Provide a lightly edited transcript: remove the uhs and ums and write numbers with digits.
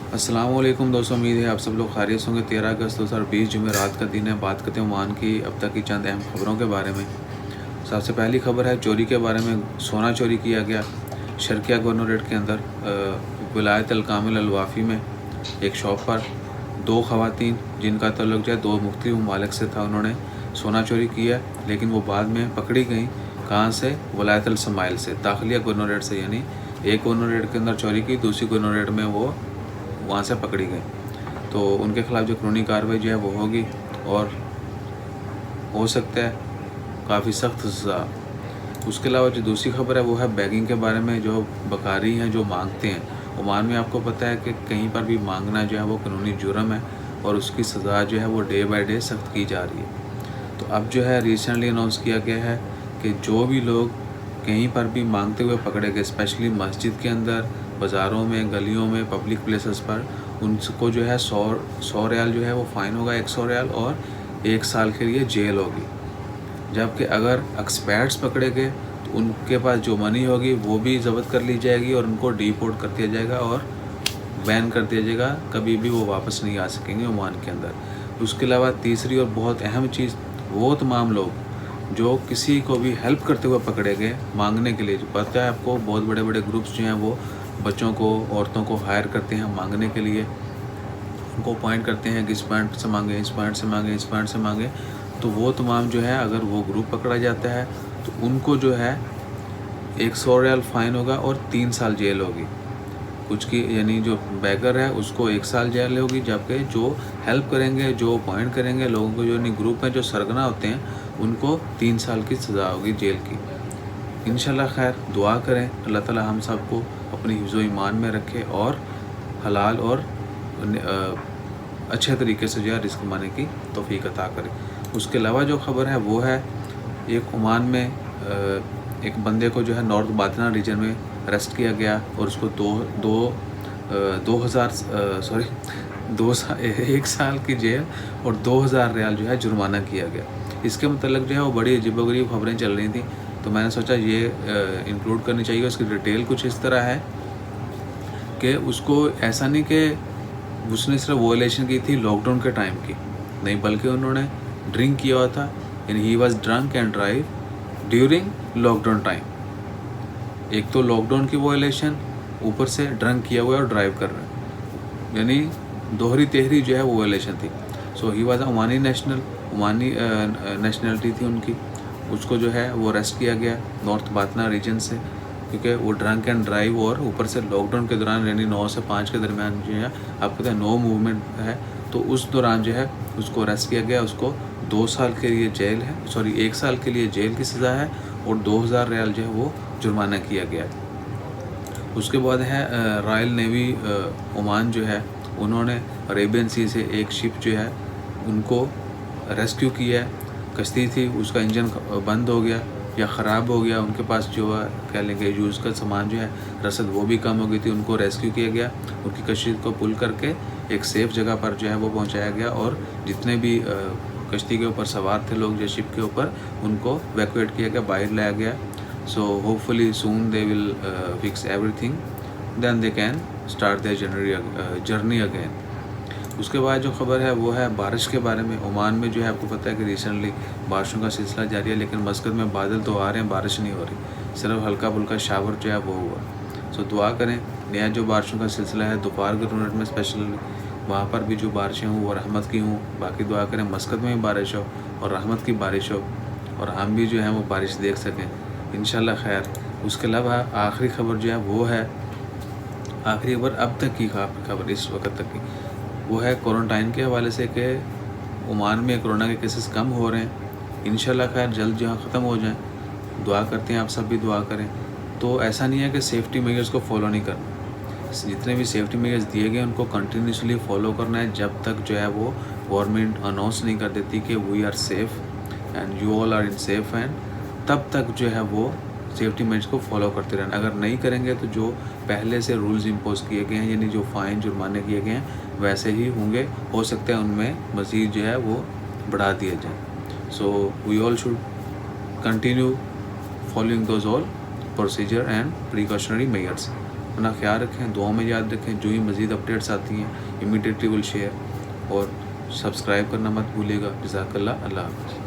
अस्सलाम वालेकुम दोस्तों, उम्मीद है आप सब लोग खैरियत होंगे। 13 अगस्त 2020 जुमेरात का दिन है। बात करते हैं ओमान की अब तक की चंद अहम खबरों के बारे में। सबसे पहली खबर है चोरी के बारे में। सोना चोरी किया गया शर्किया गवर्नरेट के अंदर विलायत अल-कामिल अल-वाफ़ी में एक शॉप पर। 2 ख़वातीन जिनका तल्लुक़ जो है 2 मुख्तलिफ़ ममालिक से था, उन्होंने सोना चोरी किया, लेकिन वो बाद में पकड़ी गई। कहाँ से? विलायत अल-समाइल से, दाखिलिया गवर्नरेट से। यानी एक गवर्नरेट के अंदर चोरी की, दूसरी गवर्नरेट में वो वहाँ से पकड़ी गई। तो उनके ख़िलाफ़ जो कानूनी कार्रवाई जो है वो होगी और हो सकता है काफ़ी सख्त सज़ा। उसके अलावा जो दूसरी खबर है वो है बैगिंग के बारे में। जो बकारी हैं, जो मांगते हैं, ओमान में आपको पता है कि कहीं पर भी मांगना जो है वो कानूनी जुर्म है और उसकी सज़ा जो है वो डे बाय डे सख्त की जा रही है। तो अब जो है रिसेंटली अनाउंस किया गया है कि जो भी लोग कहीं पर भी मांगते हुए पकड़े गए, स्पेशली मस्जिद के अंदर, बाज़ारों में, गलियों में, पब्लिक प्लेसेस पर, उनको जो है 100 रियाल जो है वो फ़ाइन होगा, 100 रियाल, और 1 साल के लिए जेल होगी। जबकि अगर एक्सपर्ट्स पकड़े गए तो उनके पास जो मनी होगी वो भी ज़ब्त कर ली जाएगी और उनको डिपोर्ट कर दिया जाएगा और बैन कर दिया जाएगा, कभी भी वो वापस नहीं आ सकेंगे ओमान के अंदर। उसके अलावा तीसरी और बहुत अहम चीज़, वो तमाम लोग जो किसी को भी हेल्प करते हुए पकड़े गए मांगने के लिए, जो पता है आपको, बहुत बड़े बड़े ग्रुप्स जो हैं वो बच्चों को, औरतों को हायर करते हैं मांगने के लिए, उनको अपॉइंट करते हैं कि इस पॉइंट से मांगे, इस पॉइंट से मांगे, इस पॉइंट से मांगे। तो वो तमाम जो है, अगर वो ग्रुप पकड़ा जाता है तो उनको जो है 100 रियाल फ़ाइन होगा और 3 साल जेल होगी। कुछ की यानी जो बैगर है उसको 1 साल जेल होगी, जबकि जो हेल्प करेंगे, जो अपॉइंट करेंगे लोगों को, जो नहीं ग्रुप में जो सरगना होते हैं, उनको 3 साल की सज़ा होगी जेल की। इंशाल्लाह खैर दुआ करें, अल्लाह ताला हम सबको अपनी हिफ्ज़ ईमान में रखे और हलाल और अच्छे तरीके से जो है रिस्क कमाने की तौफीक अता करे। उसके अलावा जो ख़बर है वो है एक ओमान में एक बंदे को जो है नॉर्थ बातना रीजन में अरेस्ट किया गया और उसको 1 साल की जेल और 2000 रियाल जो है जुर्माना किया गया। इसके मतलब जो है वो बड़ी अजीबोगरीब खबरें चल रही थी, तो मैंने सोचा ये इंक्लूड करनी चाहिए। उसकी डिटेल कुछ इस तरह है कि उसको ऐसा नहीं कि उसने सिर्फ वॉयलेशन की थी लॉकडाउन के टाइम की, नहीं, बल्कि उन्होंने ड्रिंक किया हुआ था, यानी he was drunk and drive during lockdown time. एक तो लॉकडाउन की वॉयलेशन, ऊपर से ड्रंक किया हुआ है और ड्राइव कर रहे हैं, यानी दोहरी तेहरी जो है वो वॉयलेशन थी। सो ही वाज ओमानी नेशनलिटी थी उनकी। उसको जो है वो अरेस्ट किया गया नॉर्थ बातना रीजन से, क्योंकि वो ड्रंक एंड ड्राइव और ऊपर से लॉकडाउन के दौरान, यानी 9 से 5 के दरमियान जो है आपको पता है नो मूवमेंट है, तो उस दौरान जो है उसको अरेस्ट किया गया। उसको 2 साल के लिए जेल है, 1 साल के लिए जेल की सज़ा है और 2000 रियाल जो है वो जुर्माना किया गया। उसके बाद है रॉयल नेवी ओमान जो है, उन्होंने अरेबियन सी से एक शिप जो है उनको रेस्क्यू किया है। कश्ती थी, उसका इंजन बंद हो गया या ख़राब हो गया, उनके पास जो है कह लेंगे यूज़ का सामान जो है, रसद वो भी कम हो गई थी। उनको रेस्क्यू किया गया, उनकी कश्ती को पुल करके एक सेफ़ जगह पर जो है वो पहुंचाया गया और जितने भी कश्ती के ऊपर सवार थे लोग, जो शिप के ऊपर, उनको इवैक्यूएट किया गया, बाहर लाया गया। So hopefully soon they will fix everything, then they can start their journey again. उसके बाद जो खबर है वो है बारिश के बारे में। ओमान में जो है आपको पता है कि रिसेंटली बारिशों का सिलसिला जारी है, लेकिन मस्कत में बादल तो आ रहे हैं, बारिश नहीं हो रही, सिर्फ हल्का फुल्का शावर जो है वो हुआ। सो दुआ करें, नया जो बारिशों का सिलसिला है दोपहर के मिनट में स्पेशली, वहाँ पर भी जो बारिशें हों वो रहमत की हों। बाकी दुआ करें मस्कत में भी बारिश हो और रहमत की बारिश हो और हम भी जो है वो बारिश देख सकें इंशाल्लाह खैर। उसके अलावा आखिरी खबर जो है वो है, आखिरी खबर अब तक की खबर इस वक्त तक की, वो है क्वारंटाइन के हवाले से कि ओमान में कोरोना के केसेस कम हो रहे हैं। इंशाल्लाह खैर जल्द जो है ख़त्म हो जाएं, दुआ करते हैं, आप सब भी दुआ करें। तो ऐसा नहीं है कि सेफ्टी मेजर्स को फॉलो नहीं करना, जितने भी सेफ्टी मेजर्स दिए गए उनको कंटिन्यूसली फॉलो करना है जब तक जो है वो गवर्नमेंट अनाउंस नहीं कर देती कि we are safe and you all are in safe hand, तब तक जो है वो सेफ्टी मेजर्स को फॉलो करते रहना। अगर नहीं करेंगे तो जो पहले से रूल्स इम्पोज किए गए हैं, यानी जो फ़ाइन जुर्माने किए गए हैं, वैसे ही होंगे। हो सकता है उनमें मज़ीद जो है वो बढ़ा दिए जाए। So we all should continue following those all procedure and precautionary measures. اپنا خیال رکھیں, دعاؤں میں یاد رکھیں. جو ہی مزید اپڈیٹس آتی ہیں امیڈیٹلی ول شیئر, اور سبسکرائب کرنا مت بھولیے گا. جزاک اللہ. اللہ حافظ.